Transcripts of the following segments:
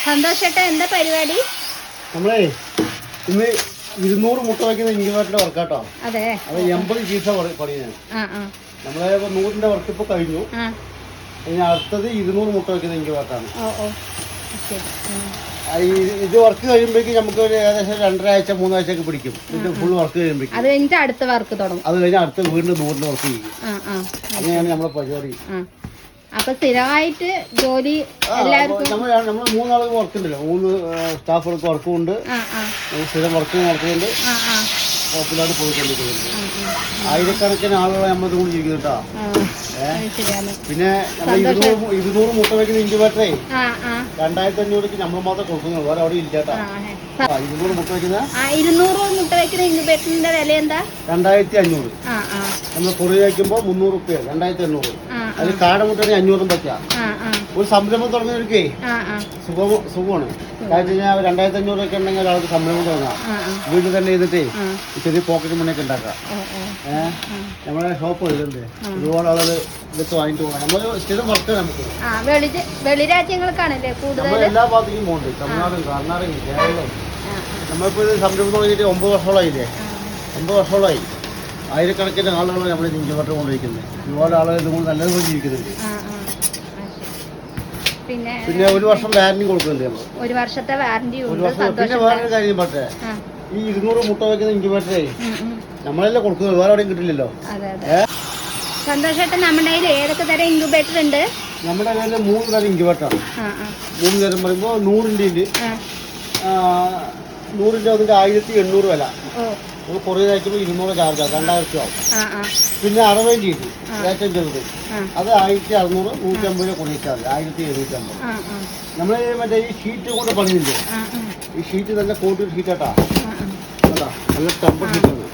സന്തോഷേട്ടാ എന്താ പരിപാടി? നമ്മളേ ഇന്ന് 200 മുട്ട വയ്ക്കുന്ന ഇൻക്യുബേറ്ററിന്റെ വർക്കാട്ടോ. അതെ, അത് 80 ചീസ പണിയാണ്. നമ്മളെ 100ന്റെ വർക്ക് ഇപ്പൊ കഴിഞ്ഞു. ഇനി അടുത്തത് 200 മുട്ട വയ്ക്കുന്ന ഇൻക്യുബേറ്ററാണ്. ഇത് വർക്ക് കഴിയുമ്പോഴേക്കും നമുക്ക് ഒരു ഏകദേശം 2.5 ആഴ്ച 3 ആഴ്ചയൊക്കെ പിടിക്കും. ഇത് ഫുൾ വർക്ക് കഴിയുമ്പോഴേക്കും അത് കഴിഞ്ഞിട്ട് അടുത്ത വർക്ക് തുടങ്ങും. അത് കഴിഞ്ഞാൽ അടുത്ത വീണ്ടും 100ന്റെ വർക്ക് ചെയ്യും. അങ്ങനെയാണ് നമ്മളെ പരിപാടി. അപ്പൊ സ്ഥിരമായിട്ട് ജോലി എല്ലാവർക്കും നമ്മൾ 3 ആൾക്ക് വർക്ക് ഉണ്ടല്ലോ, 3 സ്റ്റാഫുകൾക്ക് വർക്കും ഉണ്ട്, സ്ഥിരം വർക്ക് നടക്കുന്നുണ്ട്. കുഴപ്പമില്ലാതെ പോയിക്കൊണ്ടിരിക്കുന്നുണ്ട്. ആയിരക്കണക്കിന് ആളുകളെ നമ്മളിത് കൊണ്ട് ജീവിക്കുന്നുണ്ടാ. പിന്നെ നമ്മൾ 200 മുട്ട വയ്ക്കുന്ന ഇൻക്യുബേറ്ററേ 2500 നമ്മൾ മാത്രം കൊടുക്കുന്നുള്ളൂ, വേറെ അവിടെ ഇല്ലാട്ടാ. 200 മുട്ട വയ്ക്കുന്ന 200 മുട്ട വയ്ക്കുന്ന ഇൻക്യുബേറ്ററിന്റെ വില എന്താ? 2500. നമ്മൾ പൊറി വയ്ക്കുമ്പോ 300 റുപ്യ, 2800. അതിൽ കാടമുട്ടാണെങ്കിൽ 500 പറ്റാ. ഒരു സംരംഭം തുടങ്ങുന്നവർക്ക് സുഖമാണ്. കാരണം 2500 ഒക്കെ ഉണ്ടെങ്കിൽ ഒരാൾക്ക് സംരംഭം തുടങ്ങാം. വീട്ടിൽ തന്നെ ചെയ്തിട്ടേ ചെറിയ പോക്കറ്റ് മണിയൊക്കെ ഉണ്ടാക്കാം. നമ്മളെ ഷോപ്പ് ഇതുണ്ട്, ഒരുപാട് ആളുകൾ ഇതൊക്കെ വാങ്ങിട്ട് പോകാം. നമ്മൾ സ്ഥിരം വർക്ക് നമുക്ക് വെളിരാജ്യങ്ങൾക്കാണല്ലേ നമ്മൾ എല്ലാ ഭാഗത്തേക്കും പോകുന്നുണ്ട്. തമിഴ്നാടും കർണാടകയും കേരളവും. നമ്മളിപ്പോൾ ഇത് സംരംഭം തുടങ്ങിയിട്ട് 9 വർഷത്തോളമായില്ലേ. 9 വർഷത്തോളമായി. ആയിരക്കണക്കിന് ആളുകൾ നമ്മൾ ഇൻക്യുബേറ്റർ കൊണ്ടിരിക്കുന്നത്. ഒരുപാട് ആളുകൾ ഇതുകൊണ്ട് നല്ലതുപോലെ ജീവിക്കുന്നുണ്ട്. പിന്നെ 1 വർഷം വാറന്റി കൊടുക്കുന്നുണ്ട് നമ്മൾ. 1 വർഷത്തെ വാറന്റി. പിന്നെ വേറൊരു കാര്യം പറ്റേ, ഈ 200 മുട്ട വയ്ക്കുന്ന ഇൻക്യുബേറ്ററേ നമ്മളെല്ലാം കൊടുക്കുന്നത്, വേറെ എവിടെയും കിട്ടില്ലല്ലോ. സന്തോഷേട്ടൻ നമ്മുടെ കയ്യിൽ ഏതൊക്കെ തരം ഇൻക്യുബേറ്റർ ഉണ്ട്? നമ്മുടെ കയ്യിൽ 3 തരം ഇൻക്യുബേറ്ററാണ്. 3 തരം പറയുമ്പോൾ 100ന്റെ ഉണ്ട്. 100ന്റെ അതിന്റെ 1800 വില. കുറേ അയക്കുമ്പോൾ 200 ചാർജ് ആവും, 2000 ആവും. പിന്നെ 60 ഉണ്ട്, ഏറ്റവും ചെറുത്. അത് 1600, 150 കുറേ ചാർജ്, 1750. നമ്മൾ മറ്റേ ഈ ഷീറ്റ് കൊണ്ട് പണിയുണ്ട്. ഈ ഷീറ്റ് നല്ല കോട്ടൂർ ഷീറ്റാട്ടാ, നല്ല ടെമ്പർ ഷീറ്റാണ്.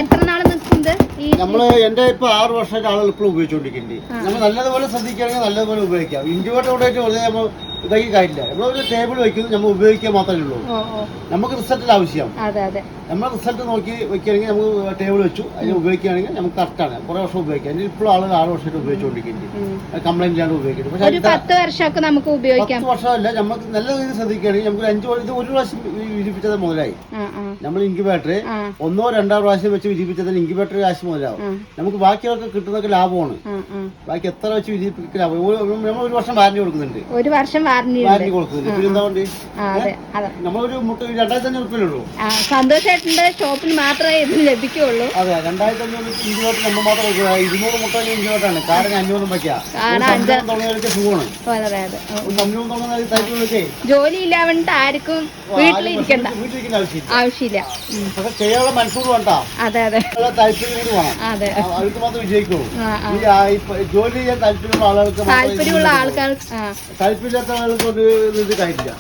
എത്ര നാള് നിൽക്കുന്നത്? നമ്മള് എന്റെ ഇപ്പൊ 6 വർഷമായിട്ട് ആളുകൾ ഇപ്പോഴും ഉപയോഗിച്ചുകൊണ്ടിരിക്കുന്നുണ്ട്. നമ്മൾ നല്ലതുപോലെ ശ്രദ്ധിക്കുകയാണെങ്കിൽ നല്ലതുപോലെ ഉപയോഗിക്കാം. ഇൻക്യുബേറ്റർ കൊണ്ടായിട്ട് വെറുതെ നമ്മൾ ഇതാക്കി കാര്യമില്ല. നമ്മളൊരു ടേബിൾ വയ്ക്കുന്നത് നമ്മൾ ഉപയോഗിക്കാൻ മാത്രമേ ഉള്ളൂ. നമുക്ക് റിസൾട്ടിൽ ആവശ്യം. നമ്മൾ റിസൾട്ട് നോക്കി വെക്കുകയാണെങ്കിൽ നമുക്ക് ടേബിൾ വെച്ചു അതിന് ഉപയോഗിക്കുകയാണെങ്കിൽ നമുക്ക് കറക്റ്റാണ്. കുറെ വർഷം ഉപയോഗിക്കാം. ഇപ്പോഴും ആളുകൾ 6 വർഷമായിട്ട് ഉപയോഗിച്ചുകൊണ്ടിരിക്കുന്നുണ്ട്. കംപ്ലൈന്റ് ഇല്ലാണ്ട് ഉപയോഗിക്കുന്നത്. പക്ഷേ 10 വർഷമൊക്കെ നമുക്ക് ഉപയോഗിക്കാം. 10 വർഷമല്ല, നമുക്ക് നല്ല രീതിയിൽ ശ്രദ്ധിക്കുകയാണെങ്കിൽ നമുക്ക് 1 പ്രാവശ്യം വിരിപ്പിച്ചത് മുതലായി. നമ്മൾ ഇൻക്യുബേറ്റർ 1 2 പ്രാവശ്യം വെച്ച് വിരിപ്പിച്ചതിന് ഇൻക്യുബേറ്റർ കാശ് മുതലാവും. നമുക്ക് ബാക്കിയൊക്കെ കിട്ടുന്നതൊക്കെ ലാഭമാണ്. ബാക്കി എത്ര വെച്ച് വിരിപ്പിക്കാൻ നമ്മൾ 1 വർഷം വാറന്റി കൊടുക്കുന്നുണ്ട്. 1 വർഷം വാറന്റി കൊടുക്കുന്നുണ്ട്. പിന്നെ എന്താ വേണ്ടി, നമ്മളൊരു മുട്ട 2500 റുപ്യയുള്ളൂ. സന്തോഷേട്ടന്റെ ഷോപ്പിൽ മാത്രമേ ഇത് ലഭിക്കുള്ളൂ. അതെ, 2500 ഇൻക്യുബേറ്റർ നമ്മൾ മാത്രം 200 മുട്ട ഇൻക്യുബേറ്ററാണ്. കാരണം 500 വയ്ക്കാം. സുഖമാണ്. ജോലി ഇല്ലാണ്ട് ആർക്കും വീട്ടിലിരിക്കണ്ട ആവശ്യമില്ല. പക്ഷെ ചെയ്യാനുള്ള മനസ്സോട് വേണ്ട. താല്പര്യം വേണം. അവർക്ക് മാത്രം വിജയിക്കുള്ളൂ. ജോലി ചെയ്യാൻ താല്പര്യമുള്ള ആളുകൾക്ക് താല്പര്യമില്ലാത്ത ആളുകൾക്ക് ഒരു ഇത് കാര്യമില്ല.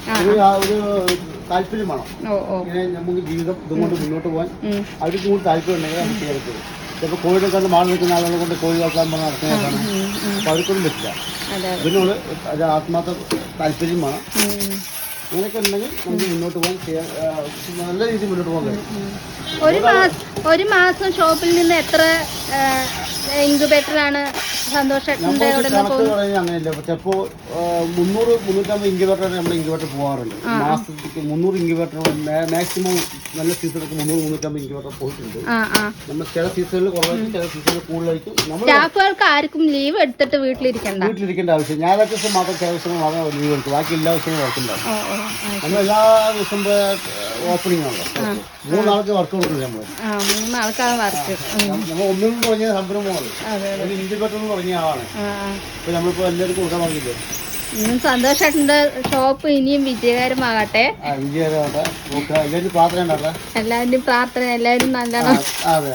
ഒരു താല്പര്യം വേണം. ഇങ്ങനെ നമുക്ക് ജീവിതം ഇതുകൊണ്ട് മുന്നോട്ട് പോകാൻ അവർക്ക് കൂടി താല്പര്യം ഉണ്ടെങ്കിൽ നമുക്ക് ചെയ്യാൻ പറ്റും. ചിലപ്പോൾ കോഴികളൊക്കെ മാറി നിൽക്കുന്ന ആളുകളെ കൊണ്ട് കോഴി വളർത്താൻ പറഞ്ഞാൽ നടക്കുന്നതാണ്. അപ്പോൾ അവർക്കൊന്നും പറ്റില്ല. ഇതിനോട് അത് ആത്മാർത്ഥ താല്പര്യം വേണം. അങ്ങനെയൊക്കെ ഉണ്ടെങ്കിൽ നമുക്ക് മുന്നോട്ട് പോകാൻ നല്ല രീതിയിൽ മുന്നോട്ട് പോകാൻ കഴിയും. ഒരു മാസം ഷോപ്പിൽ നിന്ന് എത്ര ഇൻക്യുബേറ്ററാണ് സന്തോഷേട്ടൻ്റെ? അങ്ങനെയല്ല, ചിലപ്പോൾ 300 350 ഇൻക്യുബേറ്റർ നമ്മൾ ഇൻക്യുബേറ്റർ പോകാറുണ്ട്. മാസത്തേക്ക് 300 ഇൻക്യുബേറ്റർ മാക്സിമം നല്ല സീസണൊക്കെ 300 350 ഇൻക്യുബേറ്റർ പോയിട്ടുണ്ട്. നമ്മൾ ചില സീസണിൽ കുറവായിരിക്കും, ചില സീസണിൽ കൂടുതലായിരിക്കും. സ്റ്റാഫുകൾക്ക് ആർക്കും ലീവ് എടുത്തിട്ട് വീട്ടിലിരിക്കേണ്ട ആവശ്യം. ഞായറാഴ്ച ദിവസം മാത്രം ചില ദിവസങ്ങൾ മാത്രമേ ലീവ് എടുക്കും. ബാക്കി എല്ലാ ദിവസവും വർക്കുണ്ടാവും. നമ്മൾ എല്ലാ ദിവസവും ഓപ്പണിംഗ് ആണല്ലോ. 3 ആൾക്ക് വർക്ക് കൊടുക്കുന്നത് നമ്മൾ. 3 ആൾക്കാണ് വർക്ക്. നമ്മൾ ഒന്നും തുടങ്ങിയ സംരംഭമാണ്. ഇൻക്യുബേറ്റർ തുടങ്ങിയ ആളാണ്. ഇപ്പൊ നമ്മളിപ്പോ എല്ലാവർക്കും കൊടുക്കാൻ പറഞ്ഞില്ലേ. സന്തോഷേട്ടന്റെ ഷോപ്പ് ഇനിയും വിജയകരമാകട്ടെ. വിജയകരമാകട്ടെ. എല്ലാവരും പ്രാർത്ഥന ഉണ്ടാകട്ടെ. എല്ലാവരും പ്രാർത്ഥന, എല്ലാവരും നല്ലതാണ്. അതെ.